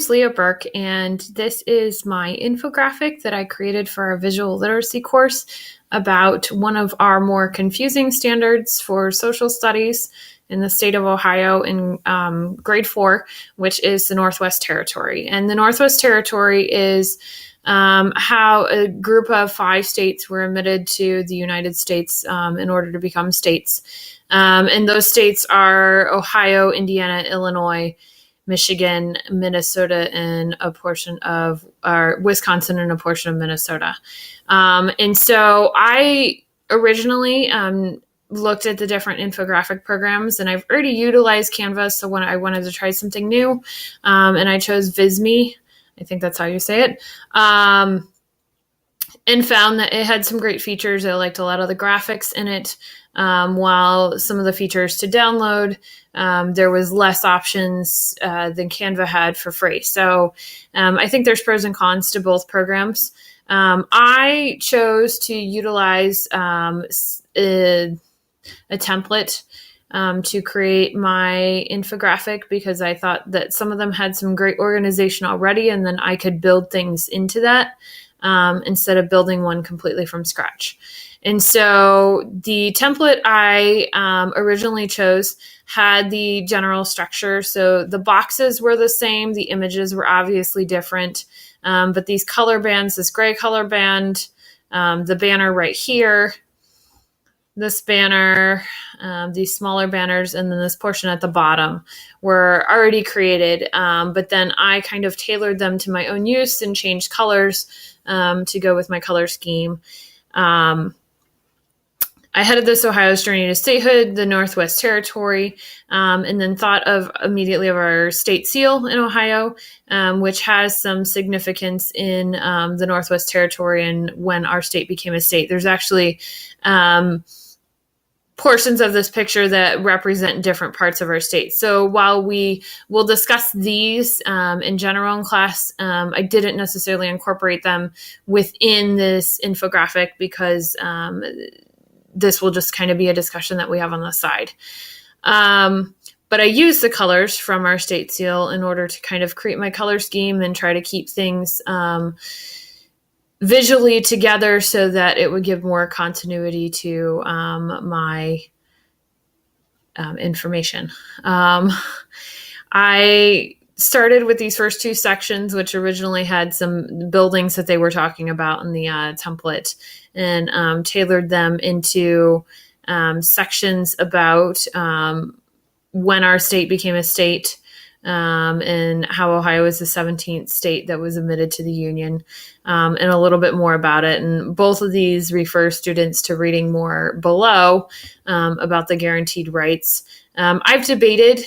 name's Leah Burke, and this is my infographic that I created for our visual literacy course about one of our more confusing standards for social studies in the state of Ohio in grade 4, which is the Northwest Territory. And the Northwest Territory is how a group of 5 states were admitted to the United States in order to become states. And those states are Ohio, Indiana, Illinois, Michigan, Minnesota, and a portion of Wisconsin and a portion of Minnesota. And so I originally looked at the different infographic programs, and I've already utilized Canvas. So when I wanted to try something new, and I chose Visme, I think that's how you say it, and found that it had some great features. I liked a lot of the graphics in it. While some of the features to download, there was less options than Canva had for free. So I think there's pros and cons to both programs. I chose to utilize a template to create my infographic because I thought that some of them had some great organization already, and then I could build things into that instead of building one completely from scratch. And so the template I originally chose had the general structure. So the boxes were the same. The images were obviously different. But these color bands, this gray color band, the banner right here, this banner, these smaller banners, and then this portion at the bottom were already created. But then I kind of tailored them to my own use and changed colors to go with my color scheme. I headed this Ohio's journey to statehood, the Northwest Territory, and then thought of immediately of our state seal in Ohio, which has some significance in the Northwest Territory and when our state became a state. There's actually portions of this picture that represent different parts of our state. So while we will discuss these in general in class, I didn't necessarily incorporate them within this infographic because this will just kind of be a discussion that we have on the side. But I use the colors from our state seal in order to kind of create my color scheme and try to keep things visually together so that it would give more continuity to my information. I started with these first 2 sections, which originally had some buildings that they were talking about in the template, and tailored them into sections about when our state became a state, and how Ohio is the 17th state that was admitted to the Union, and a little bit more about it. And both of these refer students to reading more below about the guaranteed rights. I've debated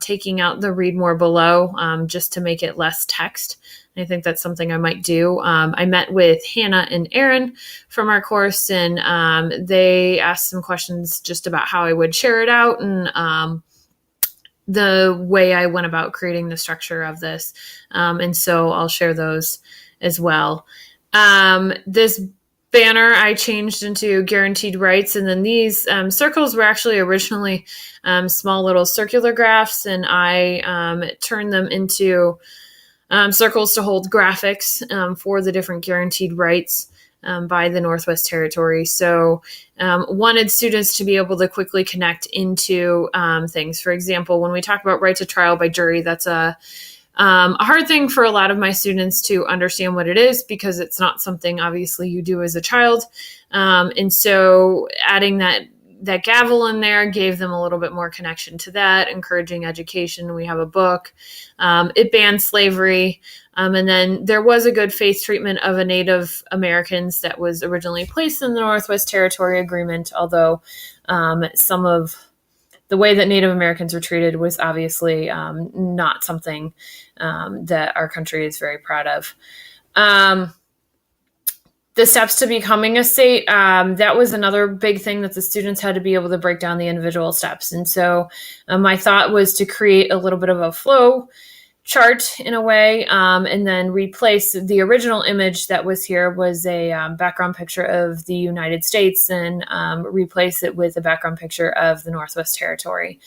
taking out the read more below just to make it less text. I think that's something I might do. I met with Hannah and Aaron from our course, and they asked some questions just about how I would share it out and the way I went about creating the structure of this. And so I'll share those as well. This banner I changed into guaranteed rights, and then these circles were actually originally small little circular graphs, and I turned them into circles to hold graphics for the different guaranteed rights by the Northwest Territory. So wanted students to be able to quickly connect into things. For example, when we talk about right to trial by jury, that's a hard thing for a lot of my students to understand what it is because it's not something obviously you do as a child. And so adding that gavel in there gave them a little bit more connection to that, encouraging education. We have a book. It banned slavery. And then there was a good faith treatment of a Native Americans that was originally placed in the Northwest Territory Agreement, although some of the way that Native Americans were treated was obviously not something that our country is very proud of. The steps to becoming a state, that was another big thing that the students had to be able to break down the individual steps. And so my thought was to create a little bit of a flow chart in a way, and then replace the original image that was here was a background picture of the United States, and replace it with a background picture of the Northwest Territory,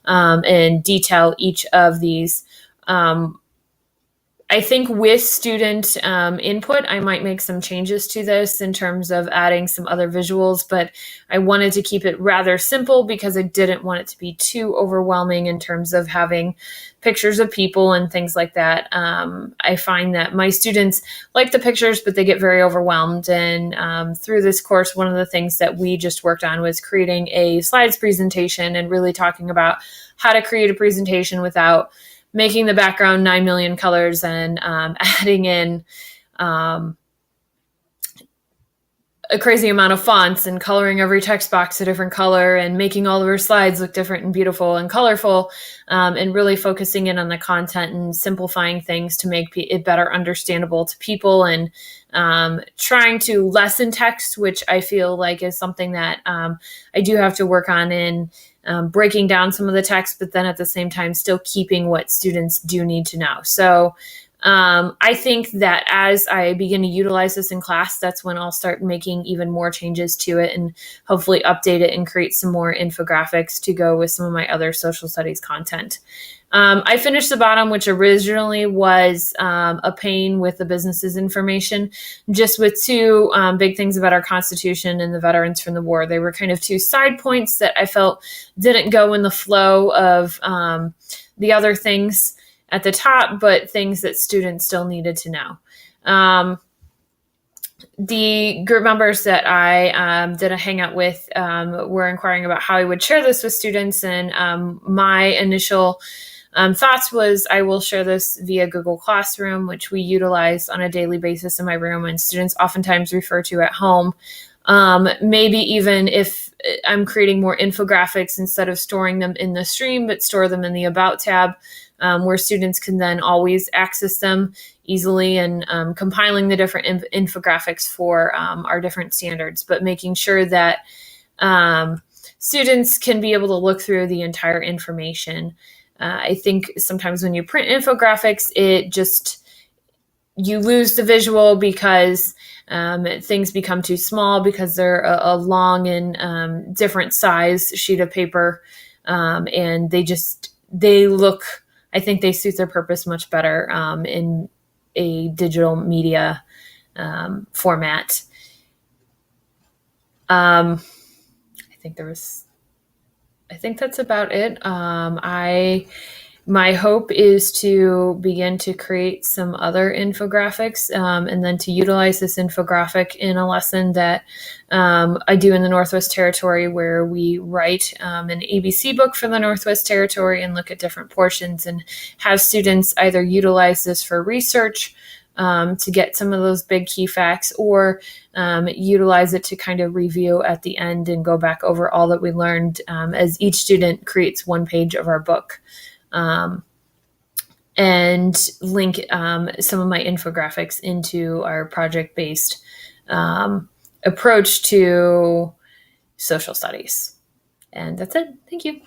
and detail each of these I think with student input, I might make some changes to this in terms of adding some other visuals, but I wanted to keep it rather simple because I didn't want it to be too overwhelming in terms of having pictures of people and things like that. I find that my students like the pictures, but they get very overwhelmed. And through this course, one of the things that we just worked on was creating a slides presentation and really talking about how to create a presentation without making the background 9 million colors and adding in a crazy amount of fonts and coloring every text box a different color and making all of our slides look different and beautiful and colorful, and really focusing in on the content and simplifying things to make it better understandable to people, and trying to lessen text, which I feel like is something that I do have to work on in breaking down some of the text, but then at the same time still keeping what students do need to know. So I think that as I begin to utilize this in class, that's when I'll start making even more changes to it and hopefully update it and create some more infographics to go with some of my other social studies content. I finished the bottom, which originally was a pain with the business's information, just with two big things about our Constitution and the veterans from the war. They were kind of two side points that I felt didn't go in the flow of the other things at the top, but things that students still needed to know. The group members that I did a hangout with were inquiring about how I would share this with students, and my initial thoughts was I will share this via Google Classroom, which we utilize on a daily basis in my room and students oftentimes refer to at home. Maybe even if I'm creating more infographics, instead of storing them in the stream, but store them in the About tab, where students can then always access them easily, and compiling the different infographics for our different standards, but making sure that students can be able to look through the entire information. I think sometimes when you print infographics, you lose the visual because things become too small because they're a long and different size sheet of paper, and they look, I think they suit their purpose much better in a digital media format. I think that's about it. My hope is to begin to create some other infographics, and then to utilize this infographic in a lesson that I do in the Northwest Territory, where we write an ABC book for the Northwest Territory and look at different portions and have students either utilize this for research to get some of those big key facts, or utilize it to kind of review at the end and go back over all that we learned as each student creates one page of our book. And link some of my infographics into our project-based approach to social studies. And that's it. Thank you.